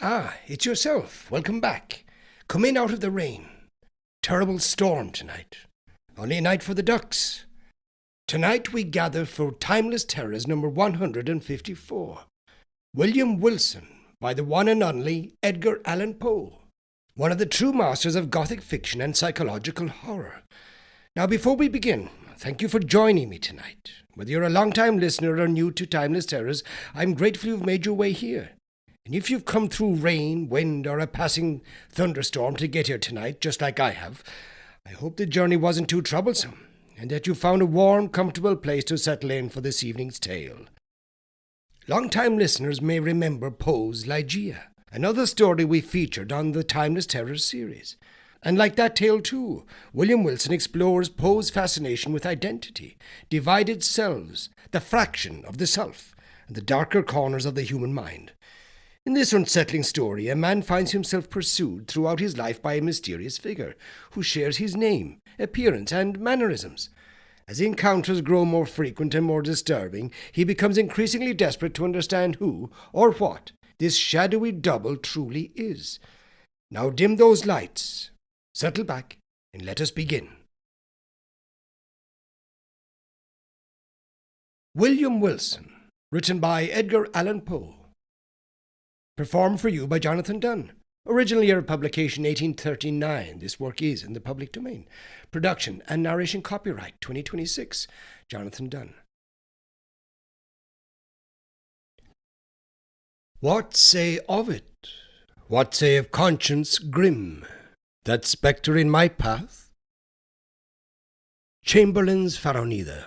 Ah, it's yourself. Welcome back. Come in out of the rain. Terrible storm tonight. Only a night for the ducks. Tonight we gather for Timeless Terrors number 154. William Wilson, by the one and only Edgar Allan Poe, one of the true masters of Gothic fiction and psychological horror. Now, before we begin, thank you for joining me tonight. Whether you're a long-time listener or new to Timeless Terrors, I'm grateful you've made your way here. And if you've come through rain, wind, or a passing thunderstorm to get here tonight, just like I have, I hope the journey wasn't too troublesome, and that you found a warm, comfortable place to settle in for this evening's tale. Long-time listeners may remember Poe's Ligeia, another story we featured on the Timeless Terrors series. And like that tale too, William Wilson explores Poe's fascination with identity, divided selves, the fraction of the self, and the darker corners of the human mind. In this unsettling story, a man finds himself pursued throughout his life by a mysterious figure who shares his name, appearance, and mannerisms. As encounters grow more frequent and more disturbing, he becomes increasingly desperate to understand who, or what, this shadowy double truly is. Now dim those lights, settle back, and let us begin. William Wilson, written by Edgar Allan Poe. Performed for you by Jonathan Dunne. Original year of publication 1839. This work is in the public domain. Production and narration copyright 2026. Jonathan Dunne. What say of it? What say of conscience grim? That spectre in my path? Chamberlain's Pharaonida.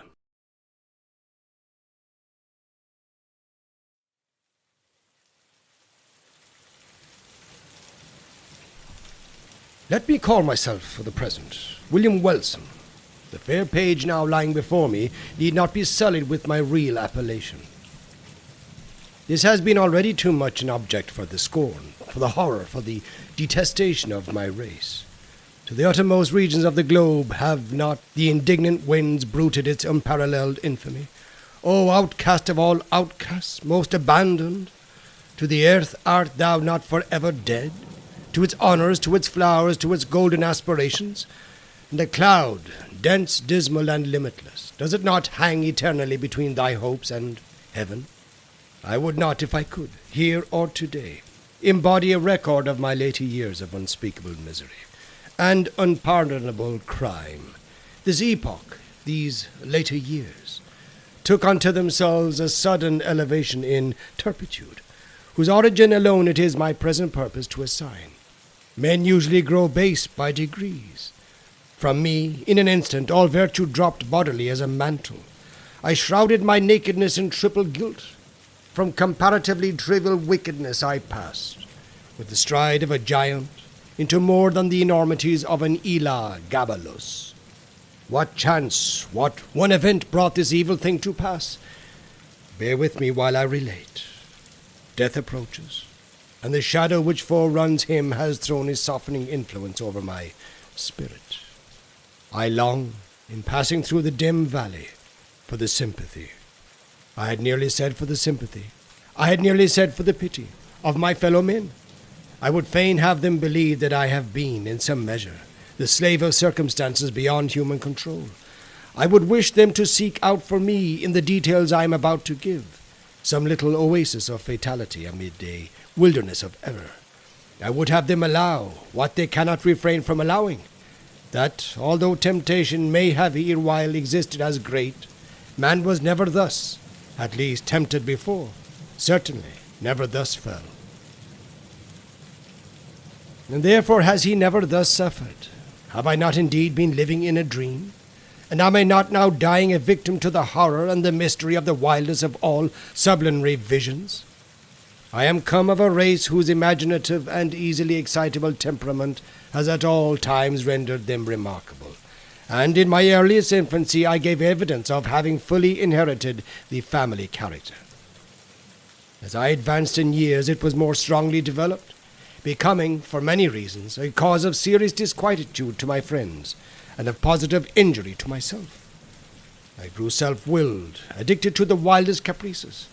Let me call myself, for the present, William Wilson. The fair page now lying before me need not be sullied with my real appellation. This has been already too much an object for the scorn, for the horror, for the detestation of my race. To the uttermost regions of the globe have not the indignant winds bruited its unparalleled infamy. O outcast of all outcasts, most abandoned, to the earth art thou not forever dead? To its honours, to its flowers, to its golden aspirations? And the cloud, dense, dismal, and limitless, does it not hang eternally between thy hopes and heaven? I would not, if I could, here or today, embody a record of my later years of unspeakable misery and unpardonable crime. This epoch, these later years, took unto themselves a sudden elevation in turpitude, whose origin alone it is my present purpose to assign. Men usually grow base by degrees. From me, in an instant, all virtue dropped bodily as a mantle. I shrouded my nakedness in triple guilt. From comparatively trivial wickedness I passed, with the stride of a giant, into more than the enormities of an Elagabalus. What chance, what one event brought this evil thing to pass? Bear with me while I relate. Death approaches, and the shadow which foreruns him has thrown his softening influence over my spirit. I long, in passing through the dim valley, for the sympathy. I had nearly said for the sympathy. I had nearly said for the pity of my fellow men. I would fain have them believe that I have been, in some measure, the slave of circumstances beyond human control. I would wish them to seek out for me, in the details I am about to give, some little oasis of fatality amid a wilderness of error. I would have them allow what they cannot refrain from allowing, that, although temptation may have erewhile existed as great, man was never thus, at least tempted before, certainly never thus fell. And therefore has he never thus suffered. Have I not indeed been living in a dream? And am I not now dying a victim to the horror and the mystery of the wildest of all sublunary visions? I am come of a race whose imaginative and easily excitable temperament has at all times rendered them remarkable, and in my earliest infancy I gave evidence of having fully inherited the family character. As I advanced in years, it was more strongly developed, becoming, for many reasons, a cause of serious disquietude to my friends, and of positive injury to myself. I grew self-willed, addicted to the wildest caprices,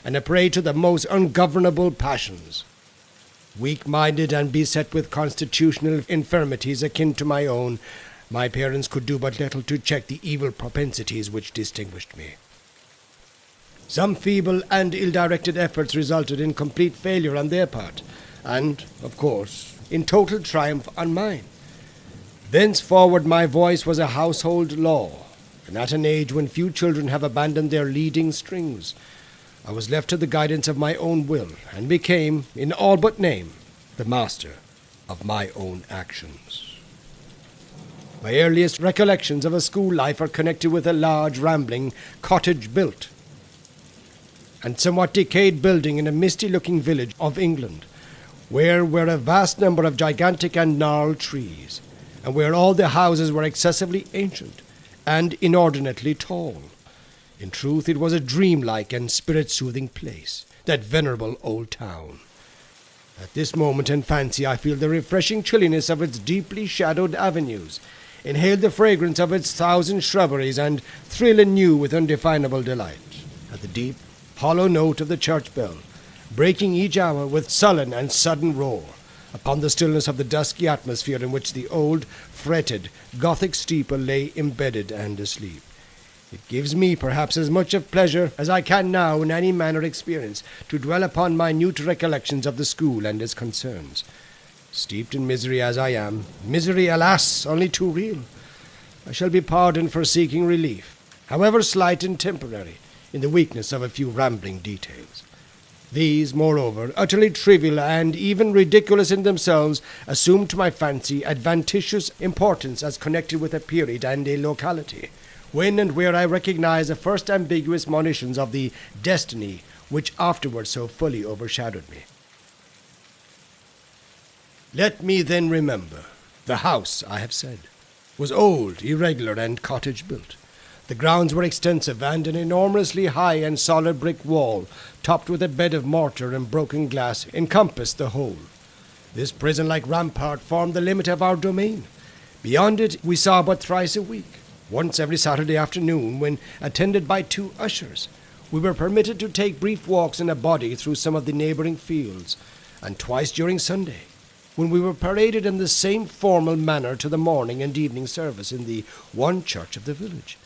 and a prey to the most ungovernable passions. Weak-minded and beset with constitutional infirmities akin to my own, my parents could do but little to check the evil propensities which distinguished me. Some feeble and ill-directed efforts resulted in complete failure on their part, and, of course, in total triumph on mine. Thenceforward my voice was a household law, and at an age when few children have abandoned their leading strings, I was left to the guidance of my own will, and became, in all but name, the master of my own actions. My earliest recollections of a school life are connected with a large, rambling, cottage-built and somewhat decayed building in a misty-looking village of England, where were a vast number of gigantic and gnarled trees, and where all the houses were excessively ancient and inordinately tall. In truth, it was a dreamlike and spirit-soothing place, that venerable old town. At this moment in fancy I feel the refreshing chilliness of its deeply shadowed avenues, inhale the fragrance of its thousand shrubberies, and thrill anew with undefinable delight at the deep, hollow note of the church bell, breaking each hour with sullen and sudden roar upon the stillness of the dusky atmosphere in which the old, fretted, Gothic steeple lay embedded and asleep. It gives me perhaps as much of pleasure as I can now in any manner experience to dwell upon minute recollections of the school and its concerns. Steeped in misery as I am, misery, alas, only too real, I shall be pardoned for seeking relief, however slight and temporary, in the weakness of a few rambling details. These, moreover, utterly trivial and even ridiculous in themselves, assume to my fancy adventitious importance as connected with a period and a locality, when and where I recognize the first ambiguous monitions of the destiny which afterwards so fully overshadowed me. Let me then remember. The house, I have said, was old, irregular, and cottage-built. The grounds were extensive, and an enormously high and solid brick wall, topped with a bed of mortar and broken glass, encompassed the whole. This prison-like rampart formed the limit of our domain. Beyond it we saw but thrice a week. Once every Saturday afternoon, when, attended by 2 ushers, we were permitted to take brief walks in a body through some of the neighbouring fields, and twice during Sunday, when we were paraded in the same formal manner to the morning and evening service in the one church of the village.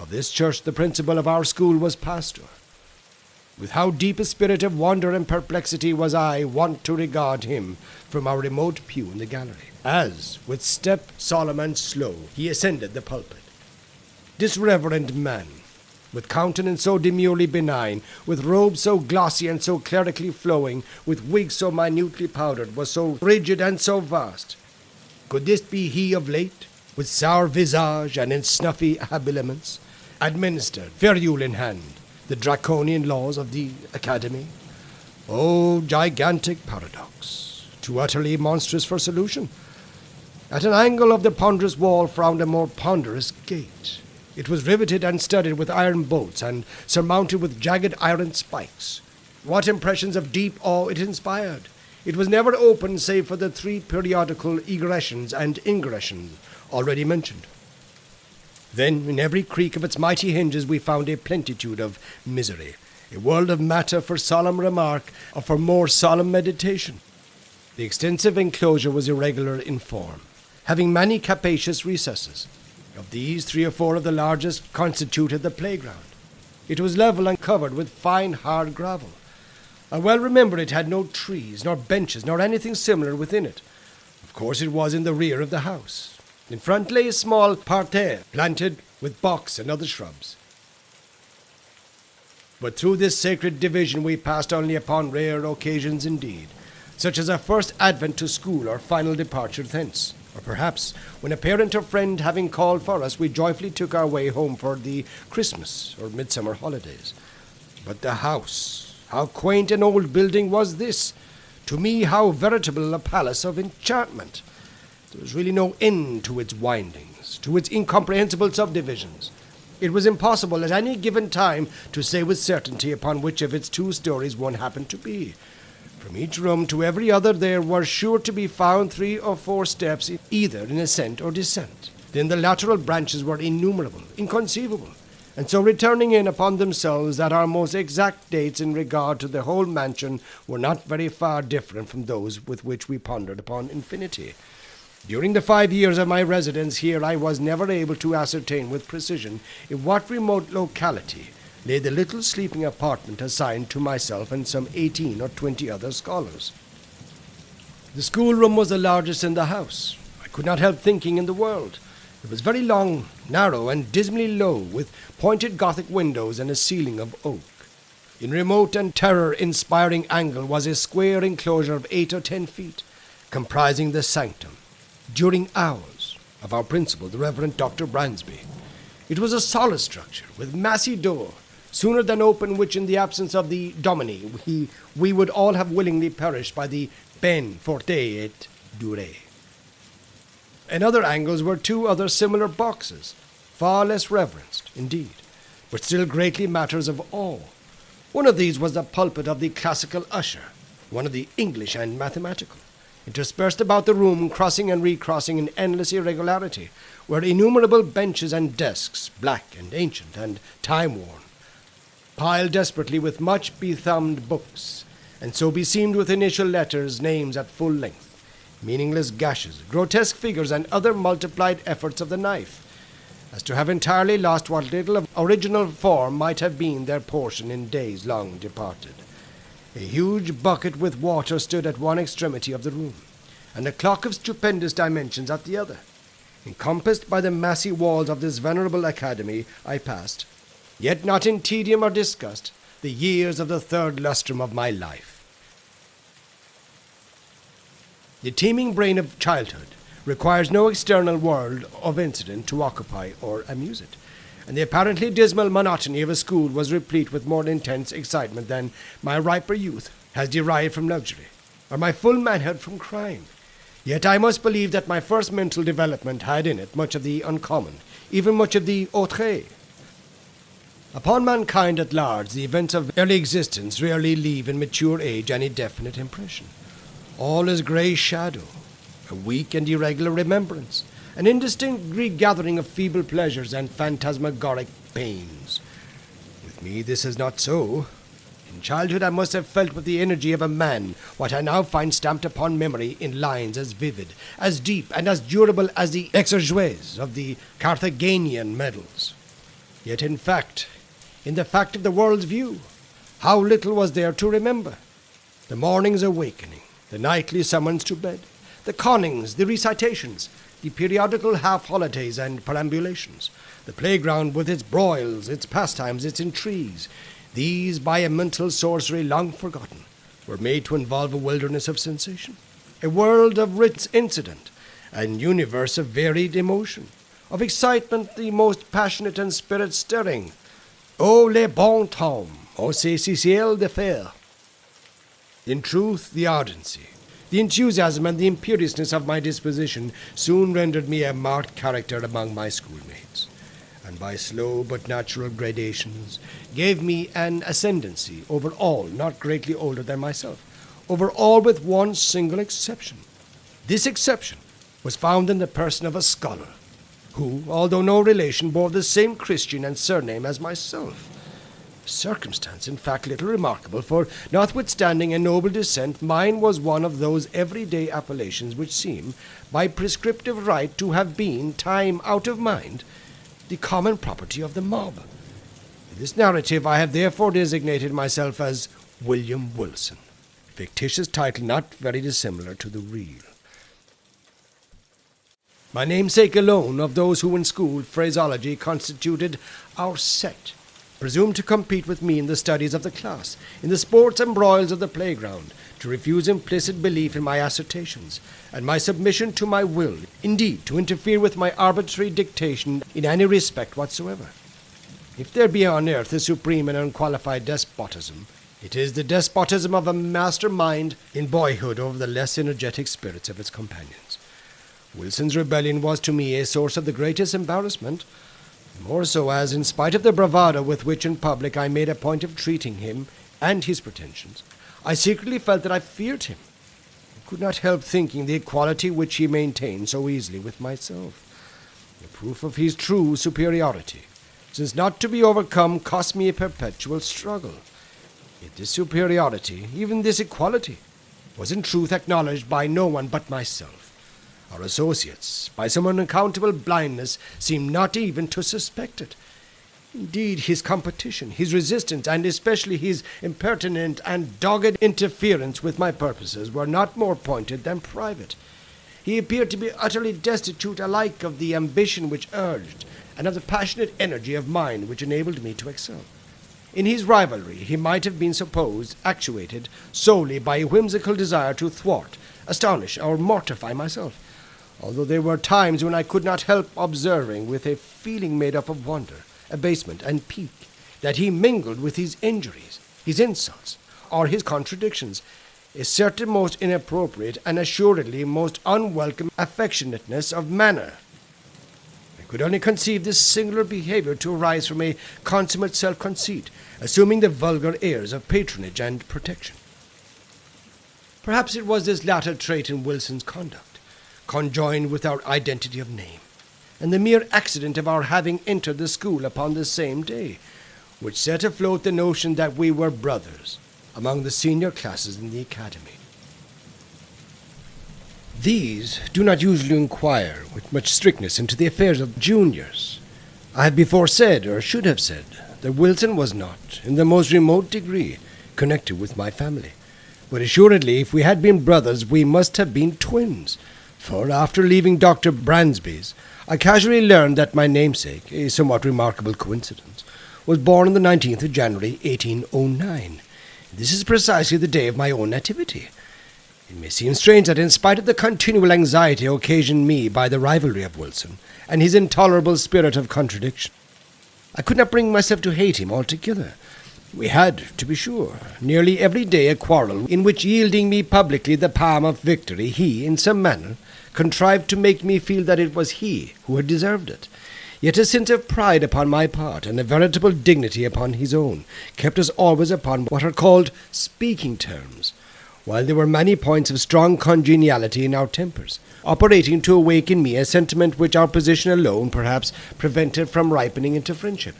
Of this church the principal of our school was pastor. With how deep a spirit of wonder and perplexity was I wont to regard him from our remote pew in the gallery, as, with step solemn and slow, he ascended the pulpit. This reverend man, with countenance so demurely benign, with robes so glossy and so clerically flowing, with wigs so minutely powdered, was so rigid and so vast. Could this be he of late, with sour visage and in snuffy habiliments, administered, ferule in hand, the draconian laws of the academy? Oh, gigantic paradox, too utterly monstrous for solution. At an angle of the ponderous wall frowned a more ponderous gate. It was riveted and studded with iron bolts and surmounted with jagged iron spikes. What impressions of deep awe it inspired! It was never opened save for the 3 periodical egressions and ingressions already mentioned. Then, in every creak of its mighty hinges, we found a plenitude of misery, a world of matter for solemn remark or for more solemn meditation. The extensive enclosure was irregular in form, having many capacious recesses. Of these, 3 or 4 of the largest constituted the playground. It was level and covered with fine hard gravel. I well remember it had no trees, nor benches, nor anything similar within it. Of course it was in the rear of the house. In front lay a small parterre, planted with box and other shrubs. But through this sacred division we passed only upon rare occasions indeed, such as our first advent to school or final departure thence. Or perhaps, when a parent or friend having called for us, we joyfully took our way home for the Christmas or midsummer holidays. But the house, how quaint an old building was this! To me, how veritable a palace of enchantment! There was really no end to its windings, to its incomprehensible subdivisions. It was impossible at any given time to say with certainty upon which of its 2 stories one happened to be. From each room to every other there were sure to be found 3 or 4 steps, either in ascent or descent. Then the lateral branches were innumerable, inconceivable, and so returning in upon themselves that our most exact dates in regard to the whole mansion were not very far different from those with which we pondered upon infinity. During the 5 years of my residence here, I was never able to ascertain with precision in what remote locality lay the little sleeping apartment assigned to myself and some 18 or 20 other scholars. The schoolroom was the largest in the house. I could not help thinking in the world. It was very long, narrow, and dismally low, with pointed Gothic windows and a ceiling of oak. In remote and terror-inspiring angle was a square enclosure of 8 or 10 feet, comprising the sanctum, during hours, of our principal, the Reverend Dr. Bransby. It was a solid structure, with massy door, sooner than open which, in the absence of the Dominie, we would all have willingly perished by the peine forte et dure. In other angles were 2 other similar boxes, far less reverenced, indeed, but still greatly matters of awe. One of these was the pulpit of the classical usher, one of the English and mathematical. Interspersed about the room, crossing and recrossing in endless irregularity, were innumerable benches and desks, black and ancient and time-worn, piled desperately with much bethumbed books, and so beseamed with initial letters, names at full length, meaningless gashes, grotesque figures, and other multiplied efforts of the knife, as to have entirely lost what little of original form might have been their portion in days long departed. A huge bucket with water stood at one extremity of the room, and a clock of stupendous dimensions at the other. Encompassed by the massy walls of this venerable academy, I passed, yet not in tedium or disgust, the years of the 3rd lustrum of my life. The teeming brain of childhood requires no external world of incident to occupy or amuse it, and the apparently dismal monotony of a school was replete with more intense excitement than my riper youth has derived from luxury, or my full manhood from crime. Yet I must believe that my first mental development had in it much of the uncommon, even much of the autre. Upon mankind at large, the events of early existence rarely leave in mature age any definite impression. All is grey shadow, a weak and irregular remembrance, an indistinct regathering of feeble pleasures and phantasmagoric pains. With me this is not so. In childhood I must have felt with the energy of a man what I now find stamped upon memory in lines as vivid, as deep, and as durable as the exergues of the Carthaginian medals. Yet in the fact of the world's view, how little was there to remember? The morning's awakening, the nightly summons to bed, the connings, the recitations, the periodical half-holidays and perambulations, the playground with its broils, its pastimes, its intrigues, these, by a mental sorcery long forgotten, were made to involve a wilderness of sensation, a world of rich incident, an universe of varied emotion, of excitement the most passionate and spirit-stirring. Oh, les bons temps, oh, c'est si ciel de fer. In truth, the ardency, the enthusiasm, and the imperiousness of my disposition soon rendered me a marked character among my schoolmates, and by slow but natural gradations gave me an ascendancy over all not greatly older than myself, over all with one single exception. This exception was found in the person of a scholar, who, although no relation, bore the same Christian and surname as myself. A circumstance, in fact, little remarkable, for, notwithstanding a noble descent, mine was one of those everyday appellations which seem, by prescriptive right, to have been, time out of mind, the common property of the mob. In this narrative I have therefore designated myself as William Wilson, a fictitious title not very dissimilar to the real. My namesake alone of those who in school phraseology constituted our set presumed to compete with me in the studies of the class, in the sports and broils of the playground, to refuse implicit belief in my assertions, and my submission to my will, indeed, to interfere with my arbitrary dictation in any respect whatsoever. If there be on earth a supreme and unqualified despotism, it is the despotism of a master mind in boyhood over the less energetic spirits of its companions. Wilson's rebellion was to me a source of the greatest embarrassment, more so as, in spite of the bravado with which in public I made a point of treating him and his pretensions, I secretly felt that I feared him. I could not help thinking the equality which he maintained so easily with myself, the proof of his true superiority, since not to be overcome cost me a perpetual struggle. Yet this superiority, even this equality, was in truth acknowledged by no one but myself. Our associates, by some unaccountable blindness, seemed not even to suspect it. Indeed, his competition, his resistance, and especially his impertinent and dogged interference with my purposes were not more pointed than private. He appeared to be utterly destitute alike of the ambition which urged, and of the passionate energy of mind which enabled me to excel. In his rivalry he might have been supposed actuated solely by a whimsical desire to thwart, astonish, or mortify myself, although there were times when I could not help observing with a feeling made up of wonder, abasement, and pique, that he mingled with his injuries, his insults, or his contradictions, a certain most inappropriate and assuredly most unwelcome affectionateness of manner. I could only conceive this singular behavior to arise from a consummate self-conceit, assuming the vulgar airs of patronage and protection. Perhaps it was this latter trait in Wilson's conduct, conjoined with our identity of name, and the mere accident of our having entered the school upon the same day, which set afloat the notion that we were brothers among the senior classes in the academy. These do not usually inquire with much strictness into the affairs of juniors. I have before said, or should have said, that Wilson was not, in the most remote degree, connected with my family. But assuredly, if we had been brothers, we must have been twins, for after leaving Dr. Bransby's, I casually learned that my namesake, a somewhat remarkable coincidence, was born on the 19th of January, 1809. This is precisely the day of my own nativity. It may seem strange that in spite of the continual anxiety occasioned me by the rivalry of Wilson, and his intolerable spirit of contradiction, I could not bring myself to hate him altogether. We had, to be sure, nearly every day a quarrel in which, yielding me publicly the palm of victory, he, in some manner, contrived to make me feel that it was he who had deserved it. Yet a sense of pride upon my part, and a veritable dignity upon his own, kept us always upon what are called speaking terms, while there were many points of strong congeniality in our tempers, operating to awake in me a sentiment which our position alone, perhaps, prevented from ripening into friendship.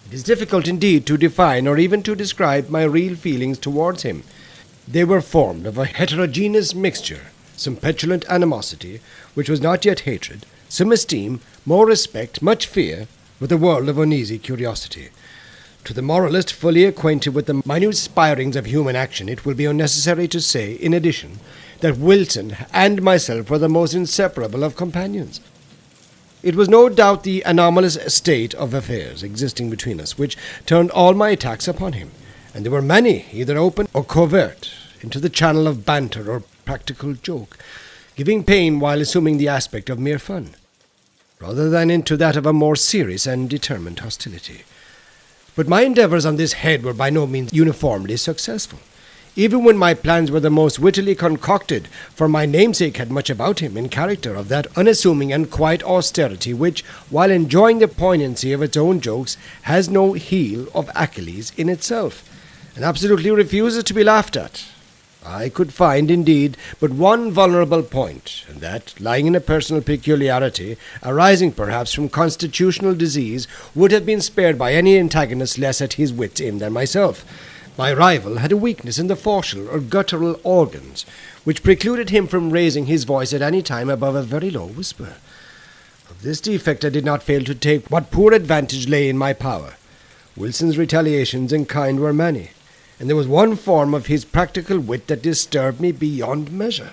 It is difficult indeed to define or even to describe my real feelings towards him. They were formed of a heterogeneous mixture, some petulant animosity, which was not yet hatred, some esteem, more respect, much fear, with a world of uneasy curiosity. To the moralist fully acquainted with the minute spirings of human action, it will be unnecessary to say, in addition, that Wilson and myself were the most inseparable of companions. It was no doubt the anomalous state of affairs existing between us which turned all my attacks upon him, and there were many, either open or covert, into the channel of banter or practical joke, giving pain while assuming the aspect of mere fun, rather than into that of a more serious and determined hostility. But my endeavours on this head were by no means uniformly successful. Even when my plans were the most wittily concocted, for my namesake had much about him in character of that unassuming and quiet austerity which, while enjoying the poignancy of its own jokes, has no heel of Achilles in itself, and absolutely refuses to be laughed at. I could find, indeed, but one vulnerable point, and that, lying in a personal peculiarity, arising perhaps from constitutional disease, would have been spared by any antagonist less at his wit's end than myself. My rival had a weakness in the facial or guttural organs, which precluded him from raising his voice at any time above a very low whisper. Of this defect I did not fail to take what poor advantage lay in my power. Wilson's retaliations in kind were many, and there was one form of his practical wit that disturbed me beyond measure.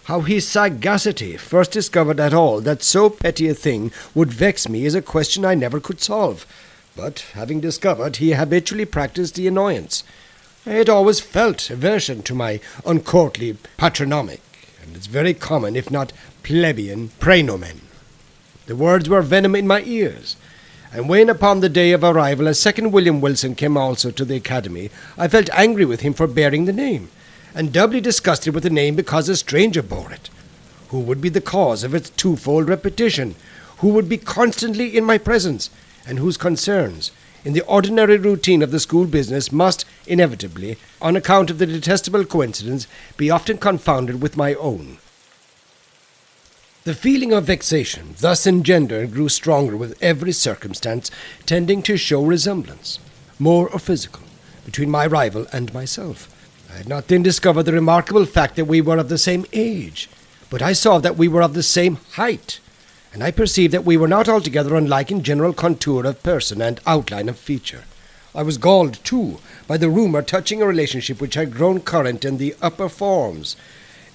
How his sagacity first discovered at all that so petty a thing would vex me is a question I never could solve. But, having discovered, he habitually practised the annoyance. I had always felt aversion to my uncourtly patronymic, and its very common, if not plebeian, praenomen. The words were venom in my ears, and when upon the day of arrival a second William Wilson came also to the academy, I felt angry with him for bearing the name, and doubly disgusted with the name because a stranger bore it. Who would be the cause of its twofold repetition? Who would be constantly in my presence, and whose concerns, in the ordinary routine of the school business, must inevitably, on account of the detestable coincidence, be often confounded with my own? The feeling of vexation thus engendered grew stronger with every circumstance tending to show resemblance, more or physical, between my rival and myself. I had not then discovered the remarkable fact that we were of the same age, but I saw that we were of the same height, and I perceived that we were not altogether unlike in general contour of person and outline of feature. I was galled, too, by the rumour touching a relationship which had grown current in the upper forms.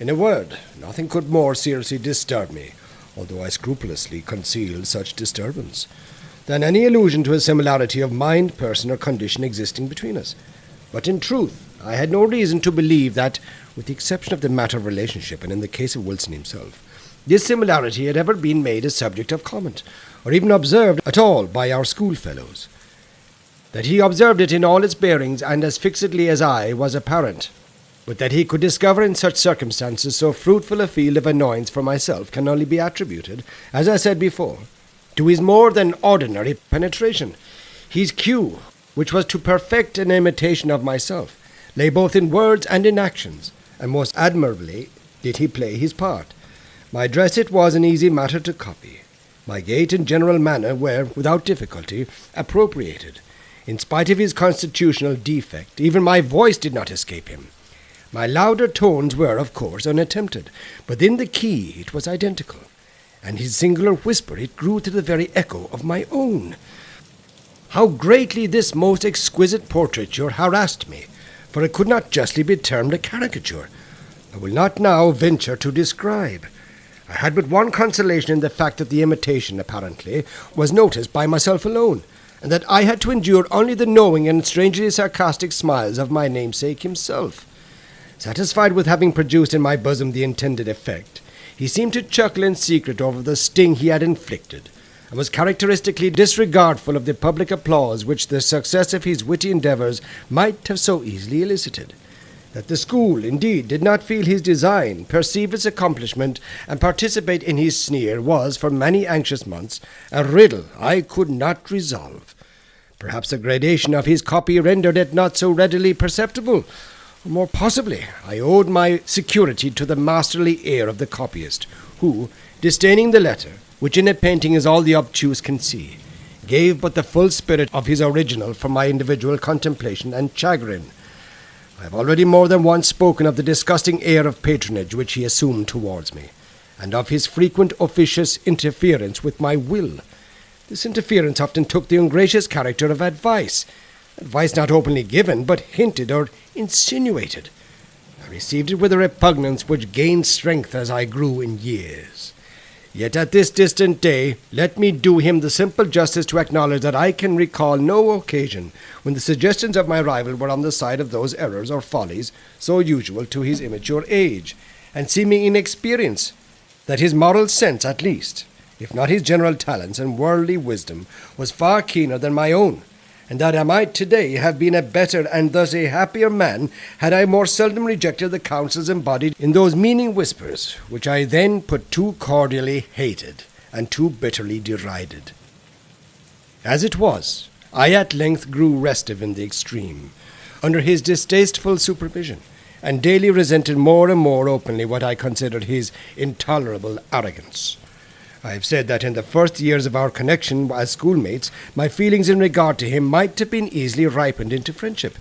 In a word, nothing could more seriously disturb me, although I scrupulously concealed such disturbance, than any allusion to a similarity of mind, person, or condition existing between us. But in truth, I had no reason to believe that, with the exception of the matter of relationship, and in the case of Wilson himself, this similarity had ever been made a subject of comment, or even observed at all by our schoolfellows. That he observed it in all its bearings and as fixedly as I was apparent, but that he could discover in such circumstances so fruitful a field of annoyance for myself can only be attributed, as I said before, to his more than ordinary penetration. His cue, which was to perfect an imitation of myself, lay both in words and in actions, and most admirably did he play his part. My dress it was an easy matter to copy. My gait and general manner were, without difficulty, appropriated. In spite of his constitutional defect, even my voice did not escape him. My louder tones were, of course, unattempted, but in the key it was identical, and his singular whisper it grew to the very echo of my own. How greatly this most exquisite portraiture harassed me, for it could not justly be termed a caricature, I will not now venture to describe. I had but one consolation in the fact that the imitation, apparently, was noticed by myself alone, and that I had to endure only the knowing and strangely sarcastic smiles of my namesake himself. Satisfied with having produced in my bosom the intended effect, he seemed to chuckle in secret over the sting he had inflicted, and was characteristically disregardful of the public applause which the success of his witty endeavours might have so easily elicited. That the school, indeed, did not feel his design, perceive its accomplishment, and participate in his sneer was, for many anxious months, a riddle I could not resolve. Perhaps the gradation of his copy rendered it not so readily perceptible. Or more possibly, I owed my security to the masterly air of the copyist, who, disdaining the letter, which in a painting is all the obtuse can see, gave but the full spirit of his original for my individual contemplation and chagrin. I have already more than once spoken of the disgusting air of patronage which he assumed towards me, and of his frequent officious interference with my will. This interference often took the ungracious character of advice not openly given, but hinted or insinuated. I received it with a repugnance which gained strength as I grew in years. Yet at this distant day, let me do him the simple justice to acknowledge that I can recall no occasion when the suggestions of my rival were on the side of those errors or follies so usual to his immature age, and seeming inexperience, that his moral sense at least, if not his general talents and worldly wisdom, was far keener than my own, and that I might today have been a better and thus a happier man had I more seldom rejected the counsels embodied in those meaning whispers which I then but too cordially hated and too bitterly derided. As it was, I at length grew restive in the extreme, under his distasteful supervision, and daily resented more and more openly what I considered his intolerable arrogance. I have said that in the first years of our connection as schoolmates, my feelings in regard to him might have been easily ripened into friendship.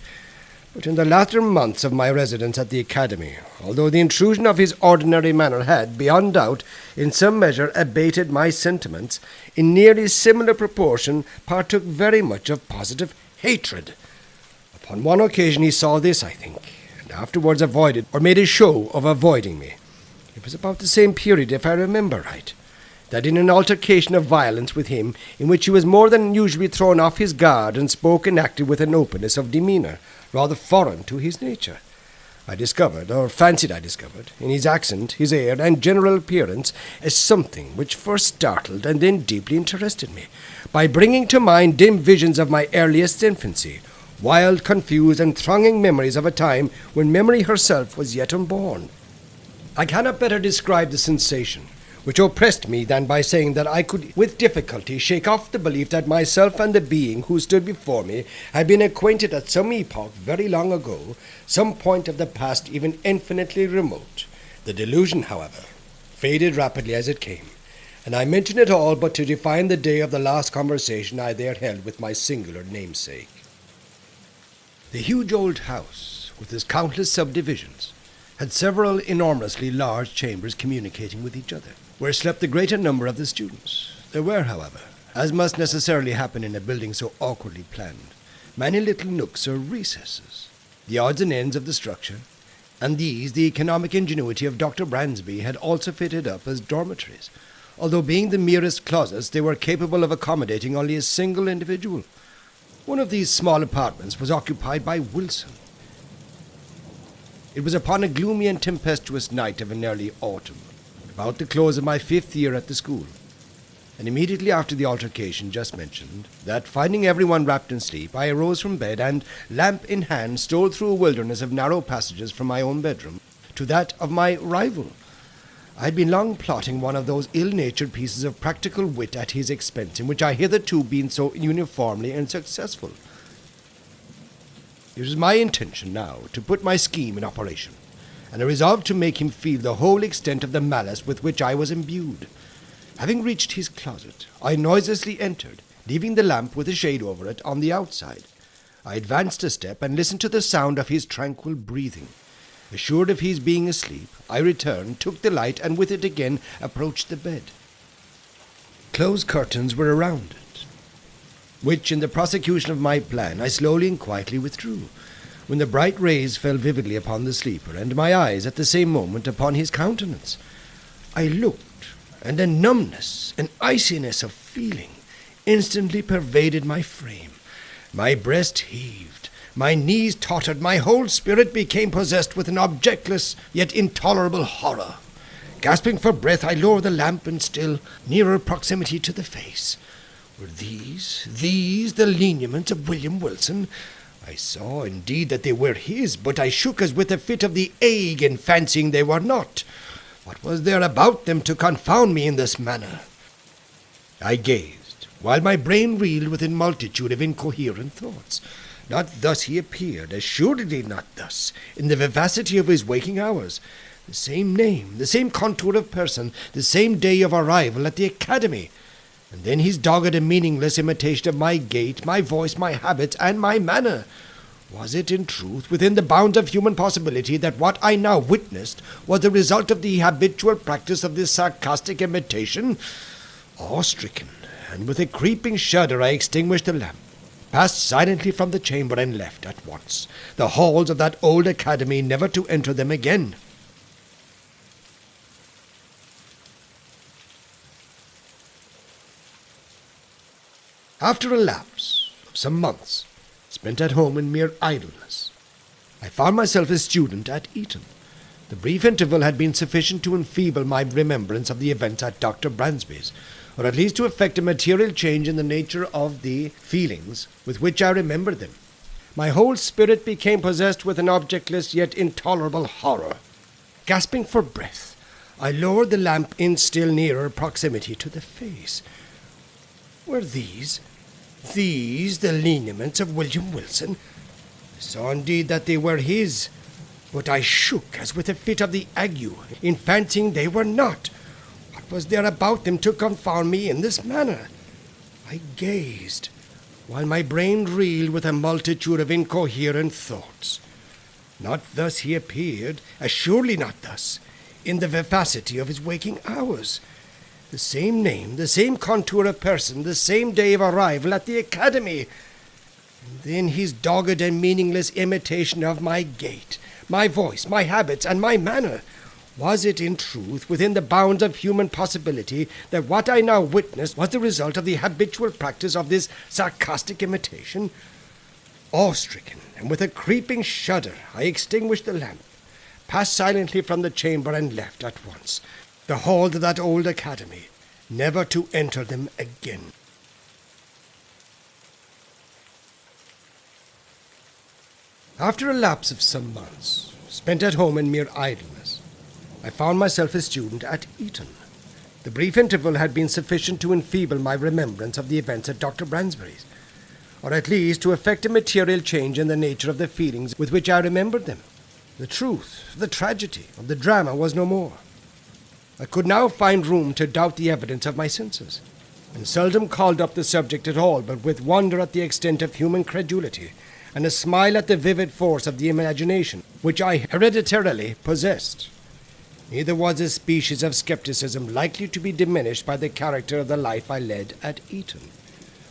But in the latter months of my residence at the academy, although the intrusion of his ordinary manner had, beyond doubt, in some measure abated my sentiments, in nearly similar proportion partook very much of positive hatred. Upon one occasion he saw this, I think, and afterwards avoided, or made a show of avoiding me. It was about the same period, if I remember right, that in an altercation of violence with him, in which he was more than usually thrown off his guard and spoke and acted with an openness of demeanour rather foreign to his nature, I discovered, or fancied I discovered, in his accent, his air, and general appearance, as something which first startled and then deeply interested me, by bringing to mind dim visions of my earliest infancy, wild, confused, and thronging memories of a time when memory herself was yet unborn. I cannot better describe the sensation which oppressed me than by saying that I could with difficulty shake off the belief that myself and the being who stood before me had been acquainted at some epoch very long ago, some point of the past even infinitely remote. The delusion, however, faded rapidly as it came, and I mention it all but to define the day of the last conversation I there held with my singular namesake. The huge old house, with its countless subdivisions, had several enormously large chambers communicating with each other, where slept the greater number of the students. There were, however, as must necessarily happen in a building so awkwardly planned, many little nooks or recesses, the odds and ends of the structure, and these the economic ingenuity of Dr. Bransby had also fitted up as dormitories, although being the merest closets they were capable of accommodating only a single individual. One of these small apartments was occupied by Wilson. It was upon a gloomy and tempestuous night of an early autumn, about the close of my 5th year at the school, and immediately after the altercation just mentioned, that, finding everyone wrapped in sleep, I arose from bed and, lamp in hand, stole through a wilderness of narrow passages from my own bedroom to that of my rival. I had been long plotting one of those ill-natured pieces of practical wit at his expense, in which I hitherto been so uniformly unsuccessful. It was my intention now to put my scheme in operation, and I resolved to make him feel the whole extent of the malice with which I was imbued. Having reached his closet, I noiselessly entered, leaving the lamp with a shade over it on the outside. I advanced a step and listened to the sound of his tranquil breathing. Assured of his being asleep, I returned, took the light, and with it again approached the bed. Closed curtains were around it, which, in the prosecution of my plan, I slowly and quietly withdrew, when the bright rays fell vividly upon the sleeper, and my eyes at the same moment upon his countenance. I looked, and a numbness, an iciness of feeling, instantly pervaded my frame. My breast heaved, my knees tottered, my whole spirit became possessed with an objectless yet intolerable horror. Gasping for breath, I lowered the lamp in still nearer proximity to the face. Were these the lineaments of William Wilson? I saw indeed that they were his, but I shook as with a fit of the ague in fancying they were not. What was there about them to confound me in this manner? I gazed, while my brain reeled with a multitude of incoherent thoughts. Not thus he appeared, assuredly not thus, in the vivacity of his waking hours. The same name, the same contour of person, the same day of arrival at the academy. And then his dogged and meaningless imitation of my gait, my voice, my habits, and my manner. Was it, in truth, within the bounds of human possibility that what I now witnessed was the result of the habitual practice of this sarcastic imitation? Awe-stricken, and with a creeping shudder, I extinguished the lamp, passed silently from the chamber, and left at once the halls of that old academy, never to enter them again. After a lapse of some months, spent at home in mere idleness, I found myself a student at Eton. The brief interval had been sufficient to enfeeble my remembrance of the events at Dr. Bransby's, or at least to effect a material change in the nature of the feelings with which I remembered them. My whole spirit became possessed with an objectless yet intolerable horror. Gasping for breath, I lowered the lamp in still nearer proximity to the face. Were these the lineaments of William Wilson? I saw indeed that they were his, but I shook as with a fit of the ague in fancying they were not. What was there about them to confound me in this manner? I gazed, while my brain reeled with a multitude of incoherent thoughts. Not thus he appeared, assuredly not thus, in the vivacity of his waking hours. The same name, the same contour of person, the same day of arrival at the academy. And then his dogged and meaningless imitation of my gait, my voice, my habits, and my manner. Was it, in truth, within the bounds of human possibility that what I now witnessed was the result of the habitual practice of this sarcastic imitation? Awe-stricken, and with a creeping shudder, I extinguished the lamp, passed silently from the chamber, and left at once the halls of that old academy, never to enter them again. After a lapse of some months, spent at home in mere idleness, I found myself a student at Eton. The brief interval had been sufficient to enfeeble my remembrance of the events at Dr. Bransby's, or at least to effect a material change in the nature of the feelings with which I remembered them. The truth, the tragedy of the drama was no more. I could now find room to doubt the evidence of my senses, and seldom called up the subject at all, but with wonder at the extent of human credulity, and a smile at the vivid force of the imagination which I hereditarily possessed. Neither was this species of skepticism likely to be diminished by the character of the life I led at Eton.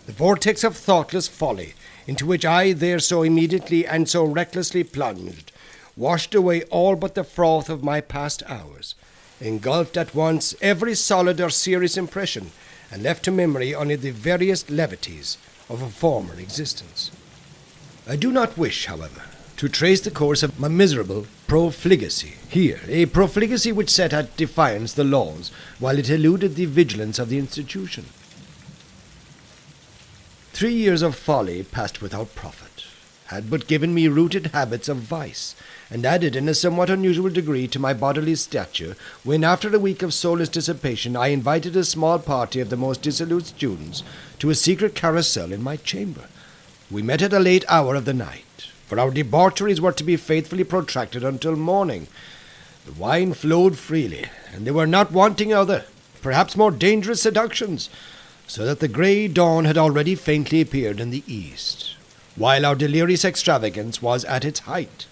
The vortex of thoughtless folly, into which I there so immediately and so recklessly plunged, washed away all but the froth of my past hours, engulfed at once every solid or serious impression, and left to memory only the veriest levities of a former existence. I do not wish, however, to trace the course of my miserable profligacy here, a profligacy which set at defiance the laws, while it eluded the vigilance of the institution. 3 years of folly passed without profit, had but given me rooted habits of vice, and added in a somewhat unusual degree to my bodily stature, when after a week of soulless dissipation I invited a small party of the most dissolute students to a secret carousel in my chamber. We met at a late hour of the night, for our debaucheries were to be faithfully protracted until morning. The wine flowed freely, and there were not wanting other, perhaps more dangerous seductions, so that the grey dawn had already faintly appeared in the east, while our delirious extravagance was at its height.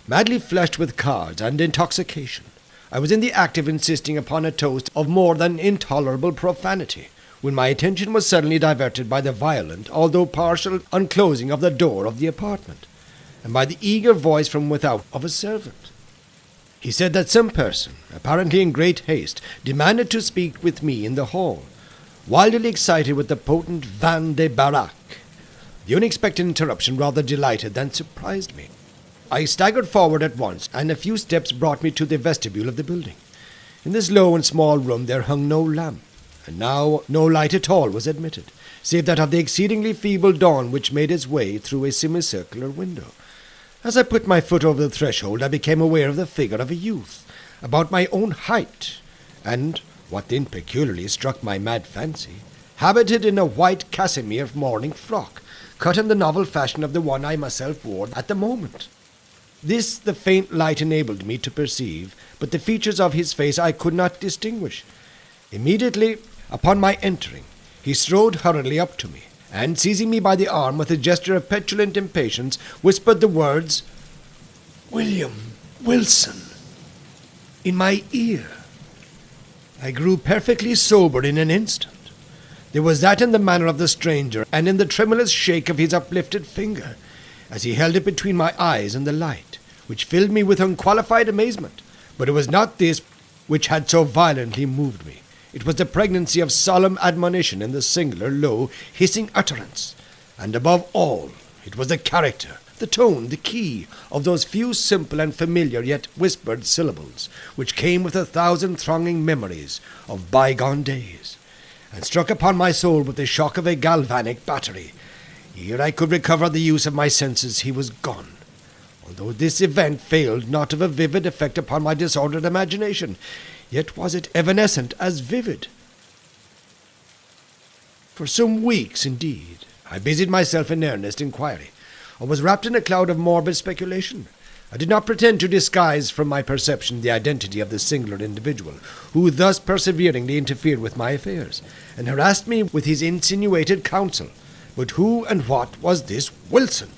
Madly flushed with cards and intoxication, I was in the act of insisting upon a toast of more than intolerable profanity, when my attention was suddenly diverted by the violent, although partial, unclosing of the door of the apartment, and by the eager voice from without of a servant. He said that some person, apparently in great haste, demanded to speak with me in the hall, wildly excited with the potent vin de baraque. The unexpected interruption rather delighted than surprised me. I staggered forward at once, and a few steps brought me to the vestibule of the building. In this low and small room there hung no lamp, and now no light at all was admitted, save that of the exceedingly feeble dawn which made its way through a semicircular window. As I put my foot over the threshold, I became aware of the figure of a youth, about my own height, and, what then peculiarly struck my mad fancy, habited in a white casimere morning frock, cut in the novel fashion of the one I myself wore at the moment. This the faint light enabled me to perceive, but the features of his face I could not distinguish. Immediately upon my entering, he strode hurriedly up to me, and, seizing me by the arm with a gesture of petulant impatience, whispered the words, "William Wilson," in my ear. I grew perfectly sober in an instant. There was that in the manner of the stranger, and in the tremulous shake of his uplifted finger, as he held it between my eyes and the light, which filled me with unqualified amazement. But it was not this which had so violently moved me. It was the pregnancy of solemn admonition in the singular, low, hissing utterance. And above all, it was the character, the tone, the key of those few simple and familiar yet whispered syllables, which came with 1,000 thronging memories of bygone days, and struck upon my soul with the shock of a galvanic battery. Ere I could recover the use of my senses, he was gone. Although this event failed not of a vivid effect upon my disordered imagination, yet was it evanescent as vivid. For some weeks, indeed, I busied myself in earnest inquiry, or was wrapped in a cloud of morbid speculation. I did not pretend to disguise from my perception the identity of the singular individual, who thus perseveringly interfered with my affairs, and harassed me with his insinuated counsel. But who and what was this Wilson?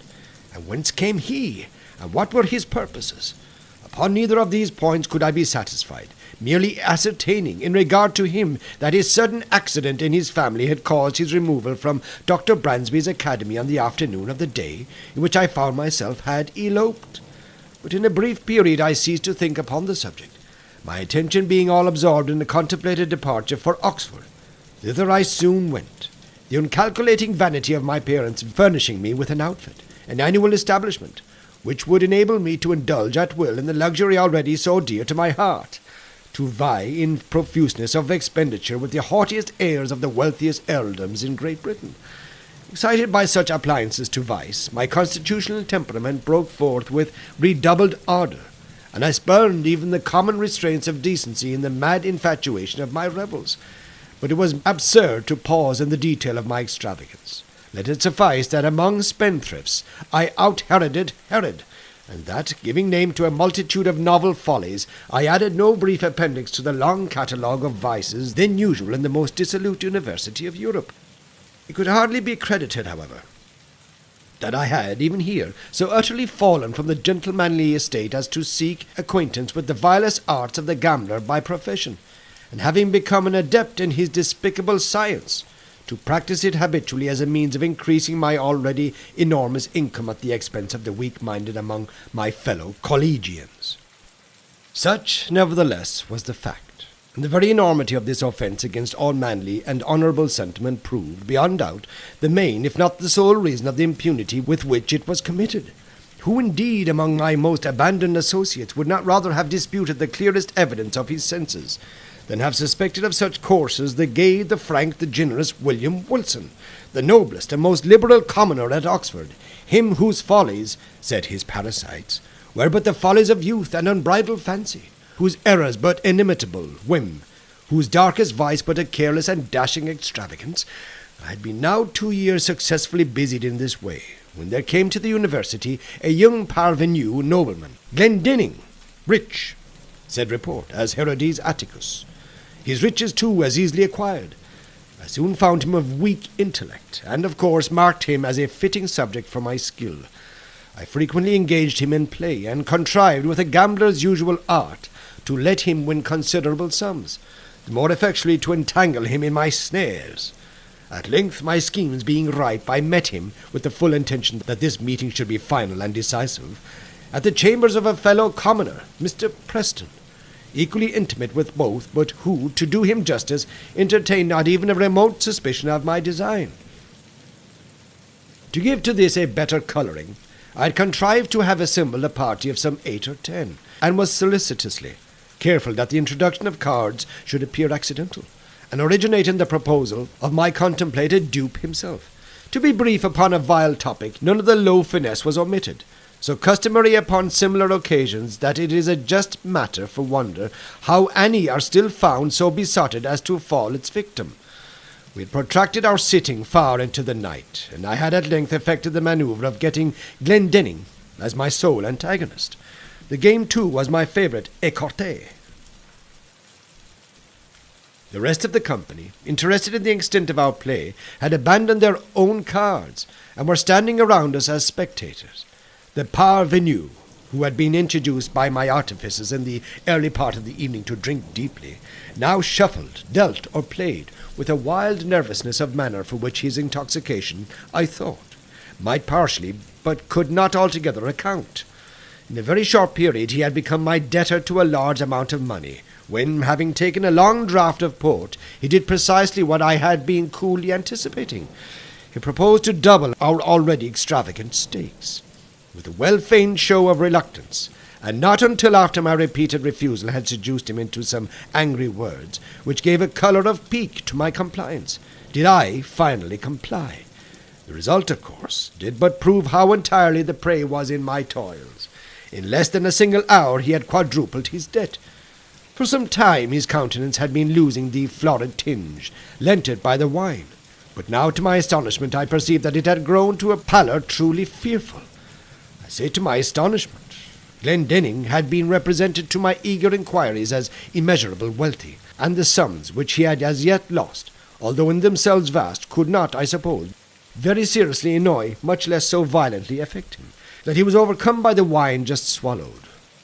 And whence came he? And what were his purposes? Upon neither of these points could I be satisfied, merely ascertaining in regard to him that a sudden accident in his family had caused his removal from Dr. Bransby's academy on the afternoon of the day in which I found myself had eloped. But in a brief period I ceased to think upon the subject, my attention being all absorbed in the contemplated departure for Oxford. Thither I soon went, the uncalculating vanity of my parents furnishing me with an outfit, an annual establishment, which would enable me to indulge at will in the luxury already so dear to my heart, to vie in profuseness of expenditure with the haughtiest heirs of the wealthiest earldoms in Great Britain. Excited by such appliances to vice, my constitutional temperament broke forth with redoubled ardour, and I spurned even the common restraints of decency in the mad infatuation of my revels. But it was absurd to pause in the detail of my extravagance. Let it suffice that among spendthrifts I out-Heroded Herod, and that, giving name to a multitude of novel follies, I added no brief appendix to the long catalogue of vices then usual in the most dissolute university of Europe. It could hardly be credited, however, that I had, even here, so utterly fallen from the gentlemanly estate as to seek acquaintance with the vilest arts of the gambler by profession, and having become an adept in his despicable science, to practice it habitually as a means of increasing my already enormous income at the expense of the weak-minded among my fellow collegians. Such, nevertheless, was the fact, and the very enormity of this offence against all manly and honourable sentiment proved, beyond doubt, the main, if not the sole reason of the impunity with which it was committed. Who indeed among my most abandoned associates would not rather have disputed the clearest evidence of his senses, than have suspected of such courses the gay, the frank, the generous William Wilson, the noblest and most liberal commoner at Oxford, him whose follies, said his parasites, were but the follies of youth and unbridled fancy, whose errors but inimitable whim, whose darkest vice but a careless and dashing extravagance. I had been now 2 years successfully busied in this way, when there came to the university a young parvenu nobleman, Glendinning, rich, said report, as Herodes Atticus. His riches, too, as easily acquired. I soon found him of weak intellect, and of course marked him as a fitting subject for my skill. I frequently engaged him in play, and contrived, with a gambler's usual art, to let him win considerable sums, the more effectually to entangle him in my snares. At length, my schemes being ripe, I met him, with the full intention that this meeting should be final and decisive, at the chambers of a fellow commoner, Mr. Preston, equally intimate with both, but who, to do him justice, entertained not even a remote suspicion of my design. To give to this a better colouring, I had contrived to have assembled a party of some 8 or 10, and was solicitously careful that the introduction of cards should appear accidental, and originate in the proposal of my contemplated dupe himself. To be brief upon a vile topic, none of the low finesse was omitted, so customary upon similar occasions that it is a just matter for wonder how any are still found so besotted as to fall its victim. We had protracted our sitting far into the night, and I had at length effected the manoeuvre of getting Glendinning as my sole antagonist. The game, too, was my favourite écarté. The rest of the company, interested in the extent of our play, had abandoned their own cards, and were standing around us as spectators. The parvenu, who had been introduced by my artifices in the early part of the evening to drink deeply, now shuffled, dealt, or played, with a wild nervousness of manner for which his intoxication, I thought, might partially, but could not altogether account. In a very short period he had become my debtor to a large amount of money, when, having taken a long draught of port, he did precisely what I had been coolly anticipating. He proposed to double our already extravagant stakes, with a well-feigned show of reluctance, and not until after my repeated refusal had seduced him into some angry words, which gave a colour of pique to my compliance, did I finally comply. The result, of course, did but prove how entirely the prey was in my toils. In less than a single hour he had quadrupled his debt. For some time his countenance had been losing the florid tinge lent it by the wine, but now to my astonishment I perceived that it had grown to a pallor truly fearful. I say to my astonishment. Glendinning had been represented to my eager inquiries as immeasurable wealthy, and the sums which he had as yet lost, although in themselves vast, could not, I suppose, very seriously annoy, much less so violently affect him. That he was overcome by the wine just swallowed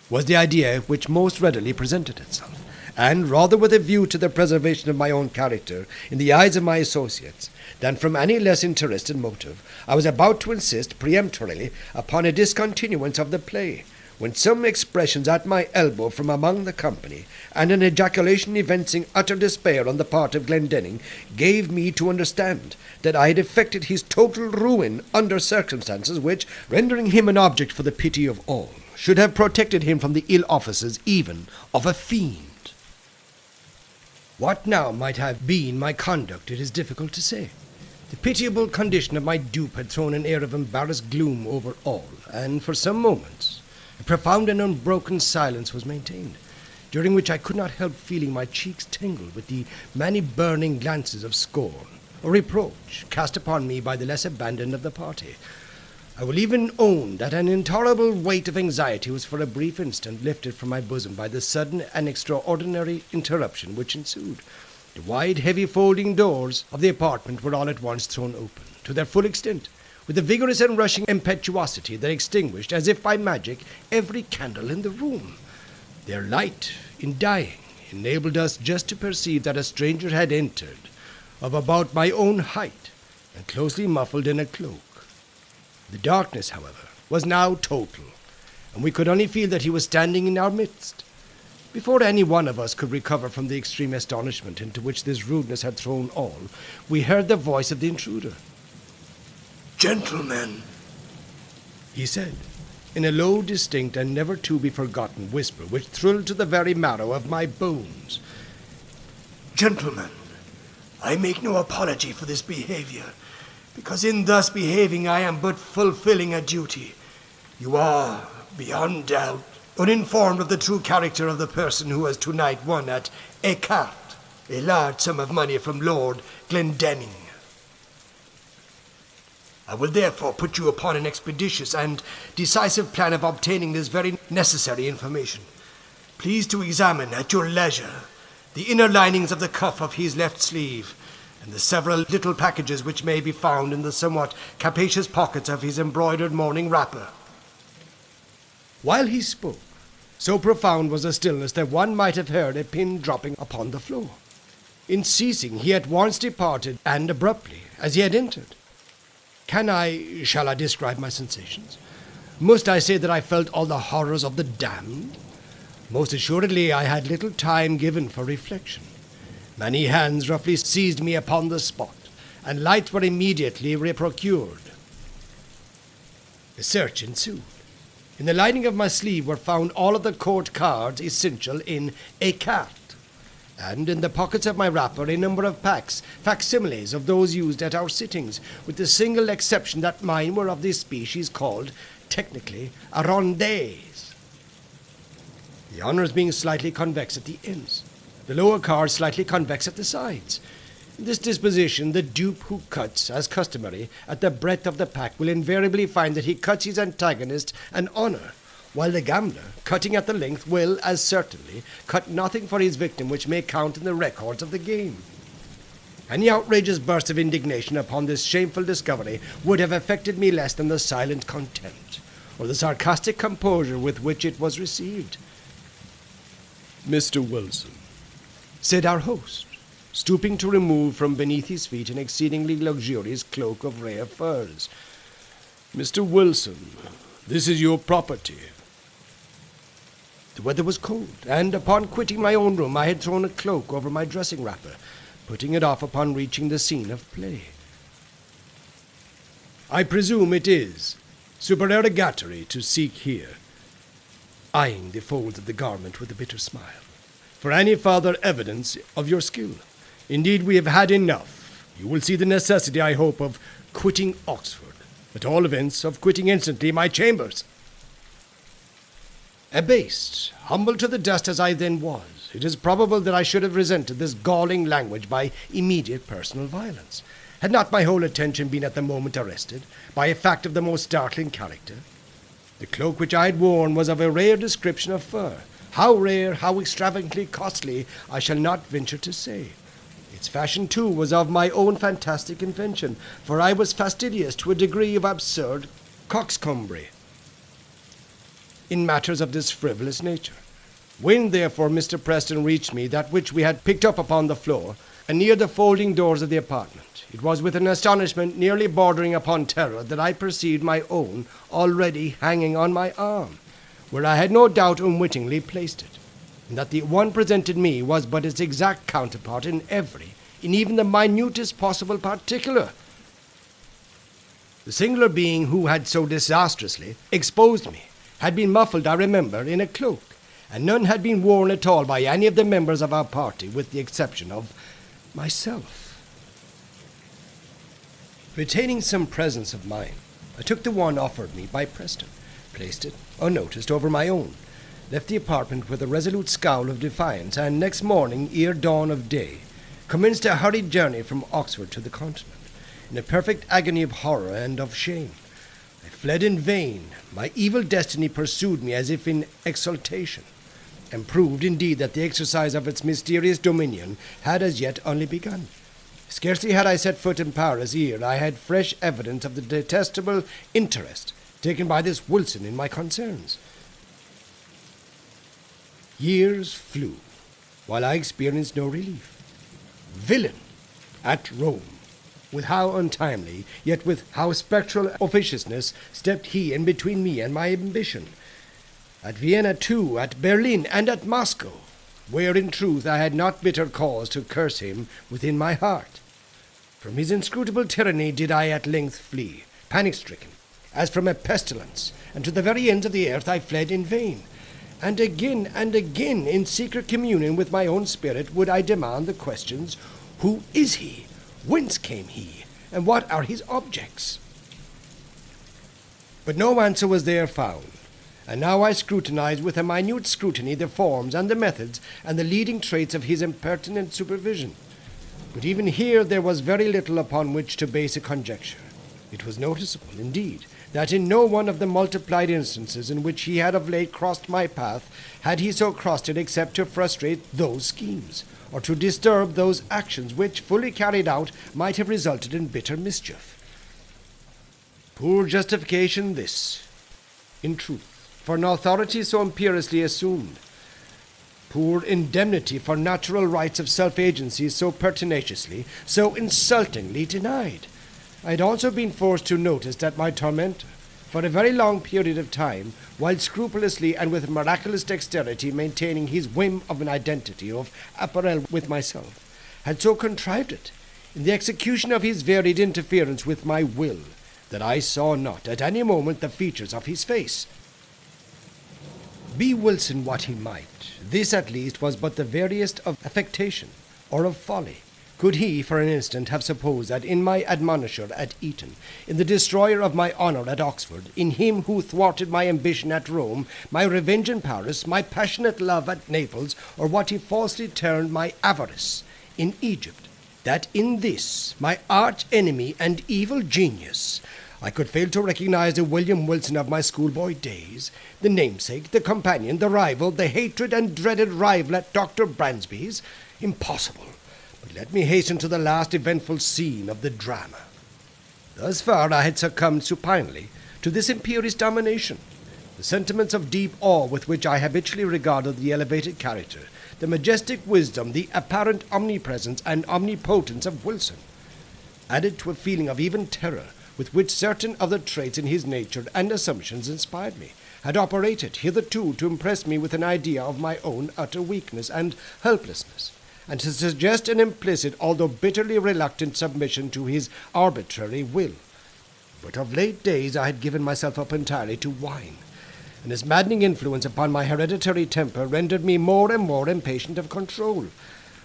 was the idea which most readily presented itself, and rather with a view to the preservation of my own character in the eyes of my associates than from any less interested motive, I was about to insist peremptorily upon a discontinuance of the play, when some expressions at my elbow from among the company, and an ejaculation evincing utter despair on the part of Glendinning, gave me to understand that I had effected his total ruin under circumstances which, rendering him an object for the pity of all, should have protected him from the ill offices even of a fiend. What now might have been my conduct it is difficult to say. The pitiable condition of my dupe had thrown an air of embarrassed gloom over all, and for some moments a profound and unbroken silence was maintained, during which I could not help feeling my cheeks tingle with the many burning glances of scorn or reproach cast upon me by the less abandoned of the party. I will even own that an intolerable weight of anxiety was for a brief instant lifted from my bosom by the sudden and extraordinary interruption which ensued. The wide, heavy folding doors of the apartment were all at once thrown open, to their full extent, with a vigorous and rushing impetuosity that extinguished, as if by magic, every candle in the room. Their light, in dying, enabled us just to perceive that a stranger had entered, of about my own height, and closely muffled in a cloak. The darkness, however, was now total, and we could only feel that he was standing in our midst. Before any one of us could recover from the extreme astonishment into which this rudeness had thrown all, we heard the voice of the intruder. "Gentlemen," he said, in a low, distinct, and never-to-be-forgotten whisper which thrilled to the very marrow of my bones. "Gentlemen, I make no apology for this behavior, because in thus behaving I am but fulfilling a duty. You are, beyond doubt, uninformed of the true character of the person who has tonight won at écarté a large sum of money from Lord Glendinning. I will therefore put you upon an expeditious and decisive plan of obtaining this very necessary information. Please to examine at your leisure the inner linings of the cuff of his left sleeve, and the several little packages which may be found in the somewhat capacious pockets of his embroidered morning wrapper." While he spoke, so profound was the stillness that one might have heard a pin dropping upon the floor. In ceasing, he at once departed, and abruptly, as he had entered. Shall I describe my sensations? Must I say that I felt all the horrors of the damned? Most assuredly I had little time given for reflection. Many hands roughly seized me upon the spot, and lights were immediately reprocured. A search ensued. In the lining of my sleeve were found all of the court cards essential in écarté, and in the pockets of my wrapper a number of facsimiles of those used at our sittings, with the single exception that mine were of the species called, technically, arrondes, the honours being slightly convex at the ends, the lower cards slightly convex at the sides. In this disposition, the dupe who cuts, as customary, at the breadth of the pack will invariably find that he cuts his antagonist an honour, while the gambler, cutting at the length, will, as certainly, cut nothing for his victim which may count in the records of the game. Any outrageous burst of indignation upon this shameful discovery would have affected me less than the silent contempt, or the sarcastic composure with which it was received. "Mr. Wilson," said our host, stooping to remove from beneath his feet an exceedingly luxurious cloak of rare furs. "Mr. Wilson, this is your property." The weather was cold, and upon quitting my own room I had thrown a cloak over my dressing wrapper, putting it off upon reaching the scene of play. "I presume it is supererogatory to seek here," eyeing the folds of the garment with a bitter smile, "for any further evidence of your skill. Indeed, we have had enough. You will see the necessity, I hope, of quitting Oxford, at all events of quitting instantly my chambers." Abased, humble to the dust as I then was, it is probable that I should have resented this galling language by immediate personal violence, had not my whole attention been at the moment arrested by a fact of the most startling character. The cloak which I had worn was of a rare description of fur. How rare, how extravagantly costly, I shall not venture to say. Its fashion, too, was of my own fantastic invention, for I was fastidious to a degree of absurd coxcombry in matters of this frivolous nature. When, therefore, Mr. Preston reached me that which we had picked up upon the floor, and near the folding doors of the apartment, it was with an astonishment nearly bordering upon terror that I perceived my own already hanging on my arm, where I had no doubt unwittingly placed it, and that the one presented me was but its exact counterpart in even the minutest possible particular. The singular being who had so disastrously exposed me had been muffled, I remember, in a cloak, and none had been worn at all by any of the members of our party, with the exception of myself. Retaining some presence of mind, I took the one offered me by Preston, placed it, unnoticed, over my own, left the apartment with a resolute scowl of defiance, and next morning, ere dawn of day, commenced a hurried journey from Oxford to the Continent, in a perfect agony of horror and of shame. I fled in vain. My evil destiny pursued me as if in exultation, and proved indeed that the exercise of its mysterious dominion had as yet only begun. Scarcely had I set foot in Paris ere I had fresh evidence of the detestable interest taken by this Wilson in my concerns. Years flew, while I experienced no relief. Villain! At Rome! With how untimely, yet with how spectral officiousness stepped he in between me and my ambition. At Vienna too, at Berlin, and at Moscow, where in truth I had not bitter cause to curse him within my heart. From his inscrutable tyranny did I at length flee, panic-stricken, as from a pestilence, and to the very ends of the earth I fled in vain. And again, in secret communion with my own spirit, would I demand the questions, who is he? Whence came he? And what are his objects? But no answer was there found, and now I scrutinized with a minute scrutiny the forms and the methods and the leading traits of his impertinent supervision. But even here there was very little upon which to base a conjecture. It was noticeable, indeed, that in no one of the multiplied instances in which he had of late crossed my path had he so crossed it except to frustrate those schemes, or to disturb those actions which, fully carried out, might have resulted in bitter mischief. Poor justification this, in truth, for an authority so imperiously assumed. Poor indemnity for natural rights of self-agency so pertinaciously, so insultingly denied. I had also been forced to notice that my tormentor, for a very long period of time, while scrupulously and with miraculous dexterity maintaining his whim of an identity of apparel with myself, had so contrived it, in the execution of his varied interference with my will, that I saw not at any moment the features of his face. Be Wilson what he might, this at least was but the veriest of affectation, or of folly. Could he, for an instant, have supposed that in my admonisher at Eton, in the destroyer of my honour at Oxford, in him who thwarted my ambition at Rome, my revenge in Paris, my passionate love at Naples, or what he falsely termed my avarice in Egypt, that in this, my arch-enemy and evil genius, I could fail to recognize the William Wilson of my schoolboy days, the namesake, the companion, the rival, the hated and dreaded rival at Dr. Bransby's? Impossible. But let me hasten to the last eventful scene of the drama. Thus far I had succumbed supinely to this imperious domination. The sentiments of deep awe with which I habitually regarded the elevated character, the majestic wisdom, the apparent omnipresence and omnipotence of Wilson, added to a feeling of even terror with which certain other traits in his nature and assumptions inspired me, had operated hitherto to impress me with an idea of my own utter weakness and helplessness, and to suggest an implicit, although bitterly reluctant submission to his arbitrary will. But of late days I had given myself up entirely to wine, and its maddening influence upon my hereditary temper rendered me more and more impatient of control.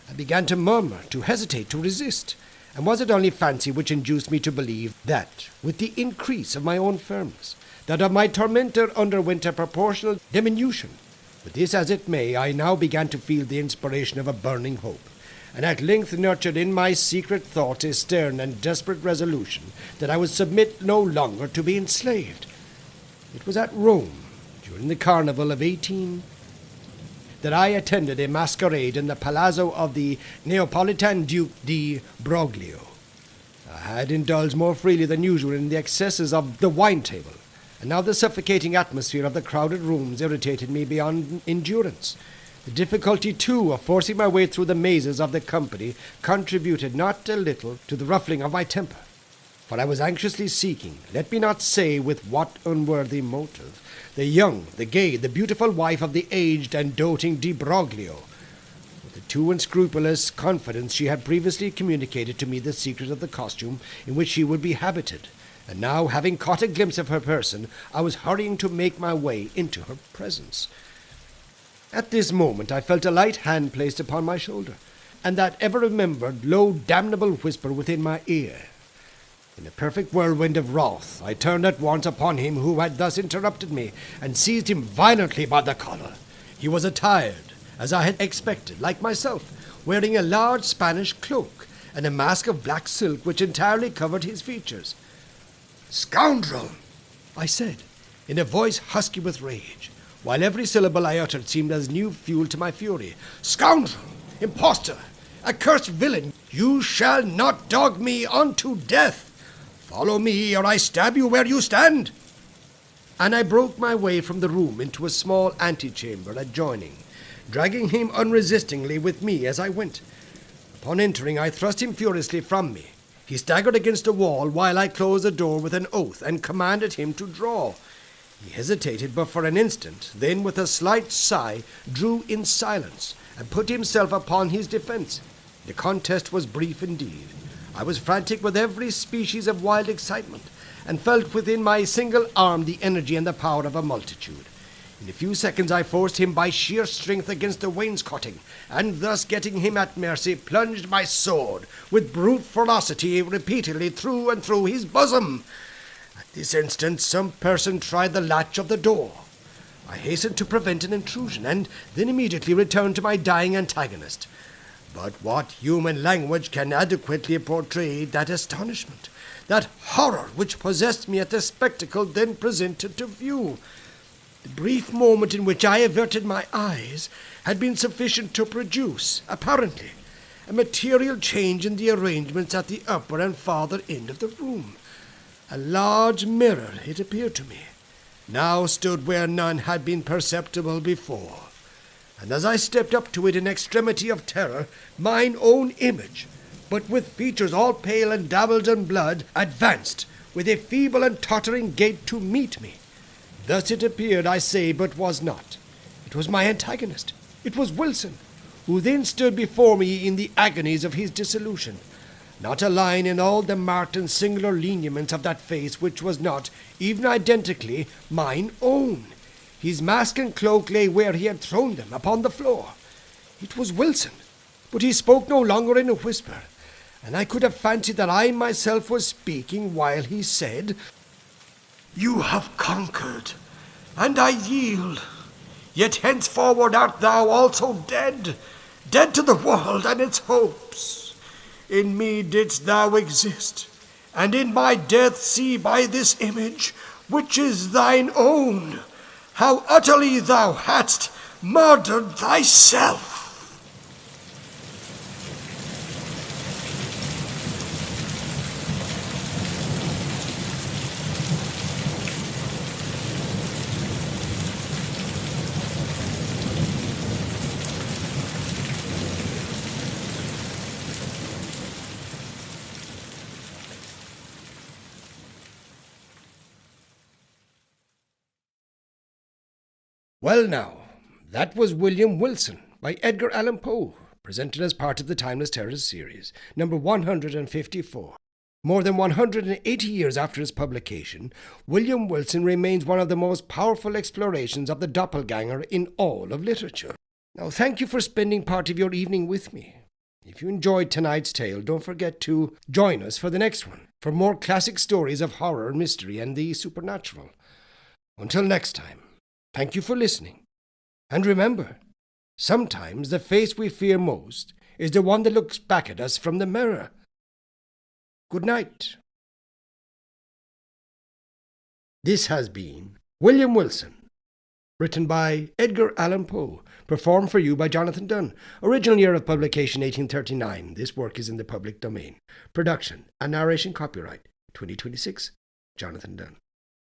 I began to murmur, to hesitate, to resist, and was it only fancy which induced me to believe that, with the increase of my own firmness, that of my tormentor underwent a proportional diminution? But this as it may, I now began to feel the inspiration of a burning hope, and at length nurtured in my secret thoughts a stern and desperate resolution that I would submit no longer to be enslaved. It was at Rome, during the carnival of 18, that I attended a masquerade in the palazzo of the Neapolitan Duke di Broglio. I had indulged more freely than usual in the excesses of the wine table, and now the suffocating atmosphere of the crowded rooms irritated me beyond endurance. The difficulty, too, of forcing my way through the mazes of the company contributed not a little to the ruffling of my temper, for I was anxiously seeking, let me not say with what unworthy motive, the young, the gay, the beautiful wife of the aged and doting Di Broglio. With the too unscrupulous confidence she had previously communicated to me the secret of the costume in which she would be habited, and now, having caught a glimpse of her person, I was hurrying to make my way into her presence. At this moment I felt a light hand placed upon my shoulder, and that ever-remembered low damnable whisper within my ear. In a perfect whirlwind of wrath, I turned at once upon him who had thus interrupted me, and seized him violently by the collar. He was attired, as I had expected, like myself, wearing a large Spanish cloak, and a mask of black silk which entirely covered his features. "Scoundrel!" I said, in a voice husky with rage, while every syllable I uttered seemed as new fuel to my fury. "Scoundrel! Impostor! Accursed villain! You shall not dog me unto death! Follow me, or I stab you where you stand!" And I broke my way from the room into a small antechamber adjoining, dragging him unresistingly with me as I went. Upon entering, I thrust him furiously from me. He staggered against a wall while I closed the door with an oath and commanded him to draw. He hesitated but for an instant, then with a slight sigh drew in silence and put himself upon his defense. The contest was brief indeed. I was frantic with every species of wild excitement, and felt within my single arm the energy and the power of a multitude. In a few seconds I forced him by sheer strength against the wainscoting, and thus getting him at mercy, plunged my sword with brute ferocity repeatedly through and through his bosom. At this instant some person tried the latch of the door. I hastened to prevent an intrusion, and then immediately returned to my dying antagonist. But what human language can adequately portray that astonishment, that horror which possessed me at the spectacle then presented to view? The brief moment in which I averted my eyes had been sufficient to produce, apparently, a material change in the arrangements at the upper and farther end of the room. A large mirror, it appeared to me, now stood where none had been perceptible before, and as I stepped up to it in extremity of terror, mine own image, but with features all pale and dabbled in blood, advanced with a feeble and tottering gait to meet me. Thus it appeared, I say, but was not. It was my antagonist. It was Wilson, who then stood before me in the agonies of his dissolution. Not a line in all the marked and singular lineaments of that face which was not, even identically, mine own. His mask and cloak lay where he had thrown them, upon the floor. It was Wilson, but he spoke no longer in a whisper, and I could have fancied that I myself was speaking while he said, "You have conquered, and I yield. Yet henceforward art thou also dead, dead to the world and its hopes. In me didst thou exist, and in my death see by this image, which is thine own, how utterly thou hadst murdered thyself." Well now, that was William Wilson by Edgar Allan Poe, presented as part of the Timeless Terrors series, number 154. More than 180 years after its publication, William Wilson remains one of the most powerful explorations of the doppelganger in all of literature. Now, thank you for spending part of your evening with me. If you enjoyed tonight's tale, don't forget to join us for the next one, for more classic stories of horror, mystery, and the supernatural. Until next time, thank you for listening. And remember, sometimes the face we fear most is the one that looks back at us from the mirror. Good night. This has been William Wilson, written by Edgar Allan Poe, performed for you by Jonathan Dunne. Original year of publication 1839. This work is in the public domain. Production and narration copyright 2026, Jonathan Dunne.